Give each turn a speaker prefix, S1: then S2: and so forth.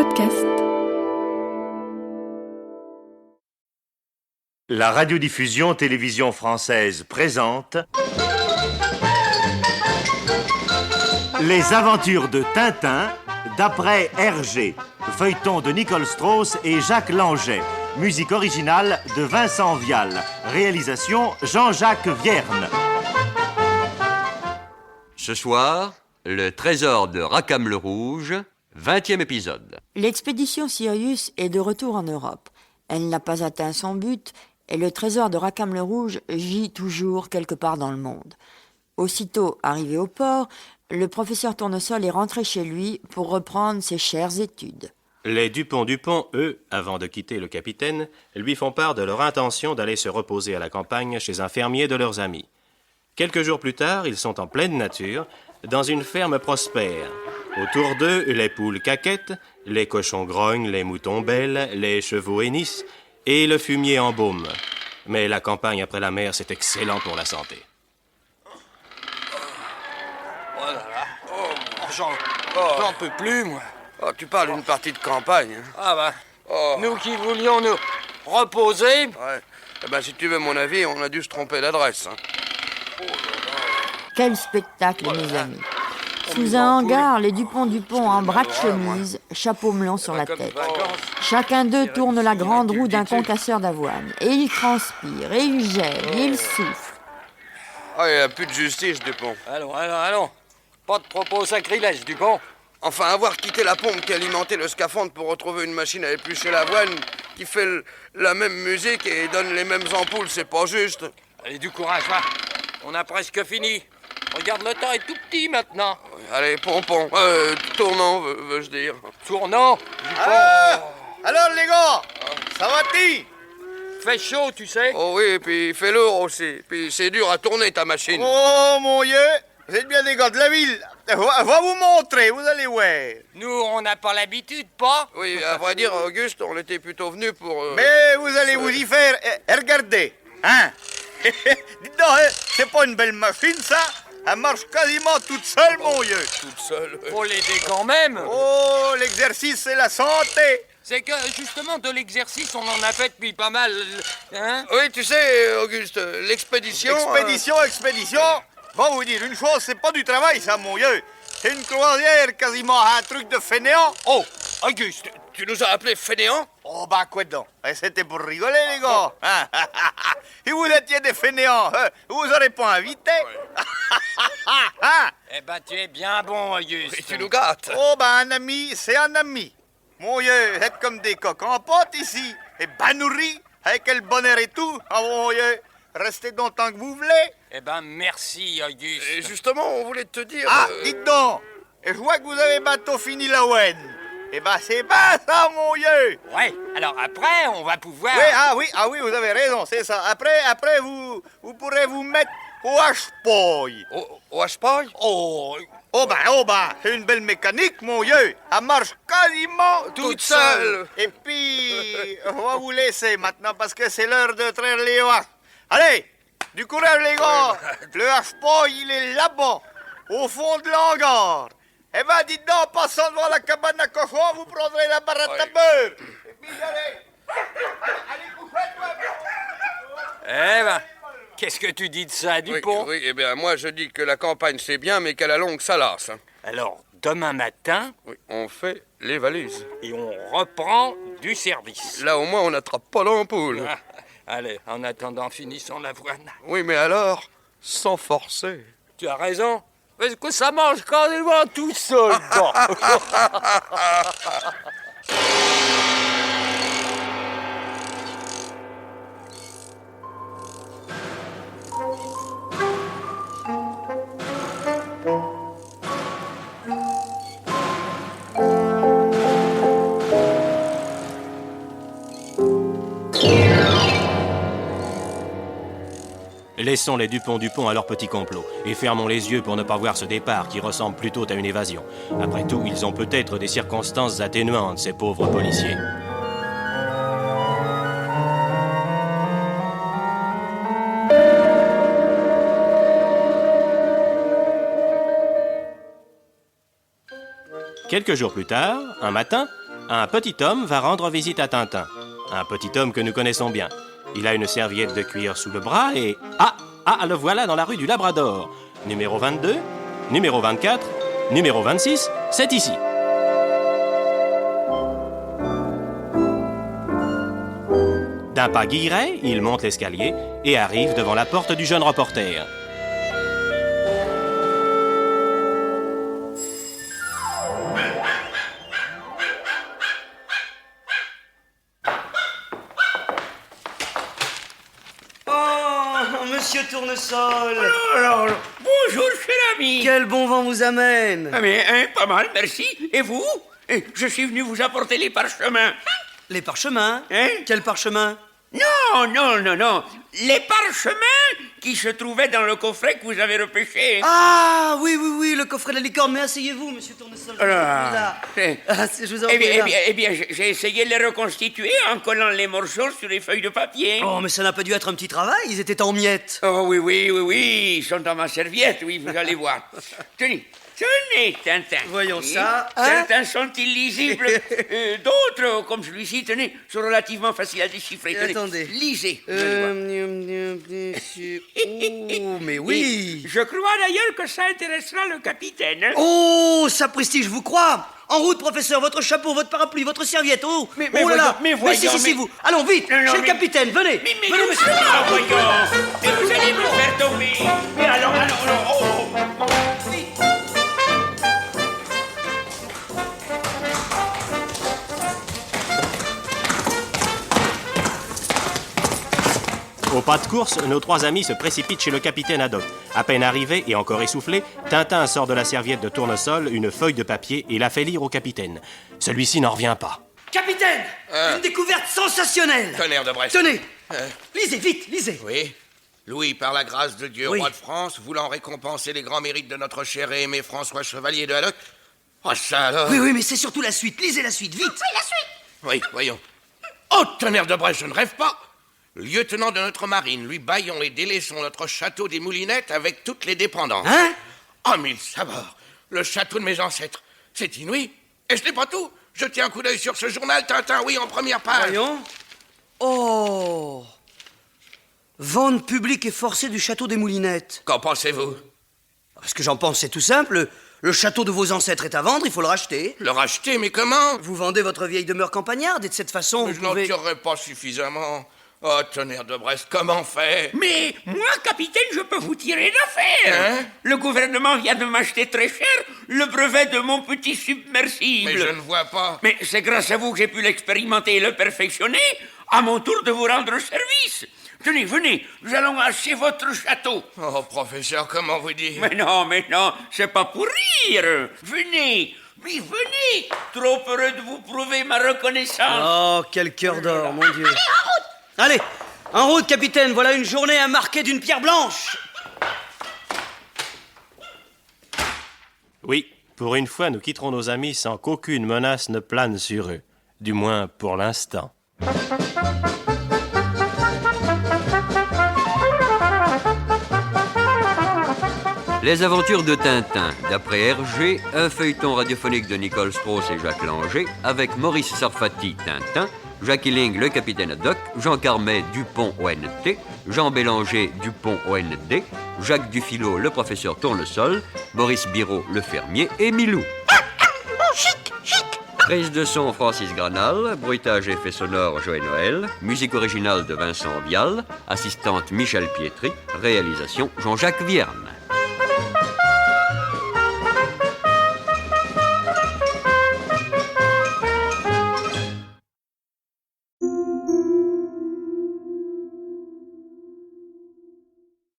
S1: podcast.
S2: La radiodiffusion télévision française présente Les aventures de Tintin d'après Hergé, feuilleton de Nicole Strauss et Jacques Langeais, musique originale de Vincent Vial, réalisation Jean-Jacques Vierne.
S3: Ce soir, le trésor de Rackham le Rouge, 20e épisode.
S4: L'expédition Sirius est de retour en Europe. Elle n'a pas atteint son but et le trésor de Rackham le Rouge gît toujours quelque part dans le monde. Aussitôt arrivé au port, le professeur Tournesol est rentré chez lui pour reprendre ses chères études.
S5: Les Dupont, eux, avant de quitter le capitaine, lui font part de leur intention d'aller se reposer à la campagne chez un fermier de leurs amis. Quelques jours plus tard, ils sont en pleine nature, dans une ferme prospère. Autour d'eux, les poules caquettent, les cochons grognent, les moutons bêlent, les chevaux hennissent, et le fumier embaume. Mais la campagne après la mer, c'est excellent pour la santé.
S6: Oh là là. J'en peux plus, moi.
S7: Oh, tu parles d'une partie de campagne. Hein.
S6: Ah bah,
S7: Oh.
S6: nous qui voulions nous reposer.
S7: Ouais. Eh ben, si tu veux mon avis, on a dû se tromper d'adresse. Hein.
S4: Quel spectacle, mes amis! Sous un hangar, les Dupont en bras de chemise, chapeau melon sur la tête. Chacun d'eux tourne la grande roue d'un concasseur d'avoine. Et il transpire, et il gèle, et il souffle.
S7: Ah, il n'y a plus de justice, Dupont.
S6: Allons. Pas de propos sacrilèges, Dupont.
S7: Enfin, avoir quitté la pompe qui alimentait le scaphandre pour retrouver une machine à éplucher l'avoine qui fait la même musique et donne les mêmes ampoules, c'est pas juste.
S6: Allez, du courage, va. On a presque fini. Regarde, le temps est tout petit maintenant.
S7: Allez, pompon. Tournant, veux-je dire.
S6: Tournant,
S8: Alors les gars, ça va-t-il?
S6: fait chaud, tu sais.
S7: Oh oui, puis il fait lourd aussi. Puis c'est dur à tourner ta machine.
S8: Oh mon Dieu, vous êtes bien des gars de la ville. Va vous montrer, vous allez voir.
S6: Nous, on n'a pas l'habitude, pas.
S7: Oui, à vrai dire, Auguste, on était plutôt venus pour...
S8: Mais vous allez vous y faire. Regardez, hein. Dites donc, c'est pas une belle machine ça? Elle marche quasiment toute seule, mon Dieu.
S7: toute seule.
S6: Faut l'aider quand même.
S8: Oh, l'exercice c'est la santé.
S6: C'est que, justement, de l'exercice, on en a fait depuis pas mal, hein.
S7: Oui, tu sais, Auguste, l'expédition...
S8: Expédition. Bon, vous dire une chose, c'est pas du travail ça, mon Dieu. C'est une croisière, quasiment un truc de fainéant.
S7: Oh, Auguste, tu nous as appelés fainéants?
S8: Oh, bah, quoi donc? C'était pour rigoler, les gars. Hein? Et vous étiez des fainéants. Vous aurez pas invité. Hein?
S6: Eh ben, tu es bien bon, Auguste.
S7: Et tu nous gâtes.
S8: Oh, bah, un ami, c'est un ami. Mon Dieu, vous êtes comme des coqs en pâte ici. Et bien nourris, avec quel bonheur et tout. Oh, mon Dieu, restez donc tant que vous voulez.
S6: Eh ben, merci, Auguste.
S7: Et justement, on voulait te dire...
S8: Ah, dites donc. Et je vois que vous avez bientôt fini la ouenne. Eh ben, c'est bien ça, mon Dieu.
S6: Ouais, alors après, on va pouvoir...
S8: Oui, vous avez raison, c'est ça. Après, vous pourrez vous mettre au hache-paille.
S7: Au H-Paille?
S8: Oh ben, c'est une belle mécanique, mon Dieu. Elle marche quasiment
S7: Toute seule.
S8: Et puis, on va vous laisser maintenant parce que c'est l'heure de traire les haches. Allez, du courage, les gars. Le hache-paille, il est là-bas, au fond de l'hangar. Eh ben, dites donc, en passant devant la cabane à cochon, vous prendrez la barrette à beurre. Et puis, allez, couchez-toi.
S6: Eh ben, qu'est-ce que tu dis de ça, Dupont?
S7: Oui, eh bien, moi, je dis que la campagne, c'est bien, mais qu'à la longue, ça lasse. Hein.
S6: Alors, demain matin,
S7: Oui, on fait les valises.
S6: et on reprend du service.
S7: Là, au moins, on n'attrape pas l'ampoule.
S6: Ah, allez, en attendant, finissons l'avoine.
S7: Oui, mais alors, sans forcer.
S6: Tu as raison. Parce que ça mange quasiment tout seul, quoi.
S5: Laissons les Dupont à leur petit complot et fermons les yeux pour ne pas voir ce départ qui ressemble plutôt à une évasion. Après tout, ils ont peut-être des circonstances atténuantes, ces pauvres policiers. Quelques jours plus tard, un matin, Un petit homme va rendre visite à Tintin. Un petit homme que nous connaissons bien. Il a une serviette de cuir sous le bras et... le voilà dans la rue du Labrador. Numéro 22, numéro 24, numéro 26, c'est ici. D'un pas guilleret, il monte l'escalier et arrive devant la porte du jeune reporter.
S1: Monsieur Tournesol.
S6: Alors, bonjour, cher ami.
S1: Quel bon vent vous amène.
S6: Ah, mais, pas mal, merci. Et vous? Je suis venu vous apporter les parchemins.
S1: Les parchemins.
S6: Hein?
S1: Quel parchemin?
S6: Non. Les parchemins qui se trouvaient dans le coffret que vous avez repêché.
S1: Ah, oui, le coffret de la licorne. Mais asseyez-vous, monsieur Tournesol. Je vous en prie.
S6: Eh bien, j'ai essayé de les reconstituer en collant les morceaux sur les feuilles de papier.
S1: Oh, mais ça n'a pas dû être un petit travail. Ils étaient en miettes.
S6: Oh, oui, ils sont dans ma serviette, oui, vous allez voir. Tenez, Tintin.
S1: Voyons ça.
S6: Certains sont illisibles. D'autres, comme celui-ci, tenez, sont relativement faciles à déchiffrer. Tenez,
S1: attendez.
S6: Lisez.
S1: Oh, mais oui.
S6: Je crois d'ailleurs que ça intéressera le capitaine. Hein?
S1: Oh, sapristi, je vous crois. En route, professeur, votre chapeau, votre parapluie, votre serviette. Oh,
S6: Mais
S1: oh là là.
S6: voyons,
S1: si, vous. Allons, vite,
S6: Non,
S1: chez le
S6: mais-
S1: capitaine, venez.
S6: Mais
S1: monsieur.
S6: voyons. Mais vous allez me faire tomber. Mais alors,
S5: Au pas de course, nos trois amis se précipitent chez le capitaine Haddock. À peine arrivé et encore essoufflé, Tintin sort de la serviette de Tournesol une feuille de papier et la fait lire au capitaine. Celui-ci n'en revient pas.
S1: Capitaine, une découverte sensationnelle.
S7: Tonnerre de Brest.
S1: Tenez, lisez, vite, lisez.
S7: Oui. Louis, par la grâce de Dieu,
S1: Oui.
S7: roi de France, voulant récompenser les grands mérites de notre cher et aimé François Chevalier de Haddock. Oh, ça alors.
S1: Oui, mais c'est surtout la suite. Lisez la suite, vite.
S7: Oui, voyons. Oh, tonnerre de Brest, je ne rêve pas. Lieutenant de notre marine, lui baillons et délaissons notre château des Moulinettes avec toutes les dépendances.
S1: Hein?
S7: Oh, mille sabords. Le château de mes ancêtres. C'est inouï. Et ce n'est pas tout. Jetez un coup d'œil sur ce journal, Tintin, oui, en première page.
S1: Voyons. Oh. Vente publique et forcée du château des Moulinettes.
S7: Qu'en pensez-vous?
S1: Ce que j'en pense, c'est tout simple. Le château de vos ancêtres est à vendre, il faut le racheter.
S7: Le racheter, mais comment?
S1: Vous vendez votre vieille demeure campagnarde et de cette façon,
S7: Mais
S1: vous
S7: je n'en
S1: pouvez...
S7: tirerai pas suffisamment. Oh, tonnerre de Brest, comment faire?
S6: Mais moi, capitaine, je peux vous tirer d'affaire.
S7: Hein?
S6: Le gouvernement vient de m'acheter très cher le brevet de mon petit submersible.
S7: Mais je ne vois pas.
S6: Mais c'est grâce à vous que j'ai pu l'expérimenter et le perfectionner. À mon tour de vous rendre service. Tenez, venez, nous allons acheter votre château.
S7: Oh, professeur, comment vous dire?
S6: Mais non, c'est pas pour rire. Venez, oui, venez. Trop heureux de vous prouver ma reconnaissance.
S1: Oh, quel cœur d'or, mon Dieu. Allez, en route, capitaine, voilà une journée à marquer d'une pierre blanche.
S5: Oui, pour une fois, nous quitterons nos amis sans qu'aucune menace ne plane sur eux. Du moins pour l'instant.
S3: Les aventures de Tintin, d'après Hergé, un feuilleton radiophonique de Nicole Strauss et Jacques Langer, avec Maurice Sarfati, Tintin, Jacques Illing, le capitaine Haddock, Jean Carmet, Dupont, ONT, Jean Bélanger, Dupont, OND, Jacques Dufilot, le professeur Tournesol, Maurice Biraud, le fermier, et Milou. Prise de son Francis Granal, bruitage et effets sonores Joël Noël, musique originale de Vincent Vial, assistante Michel Pietri, réalisation Jean-Jacques Vierne.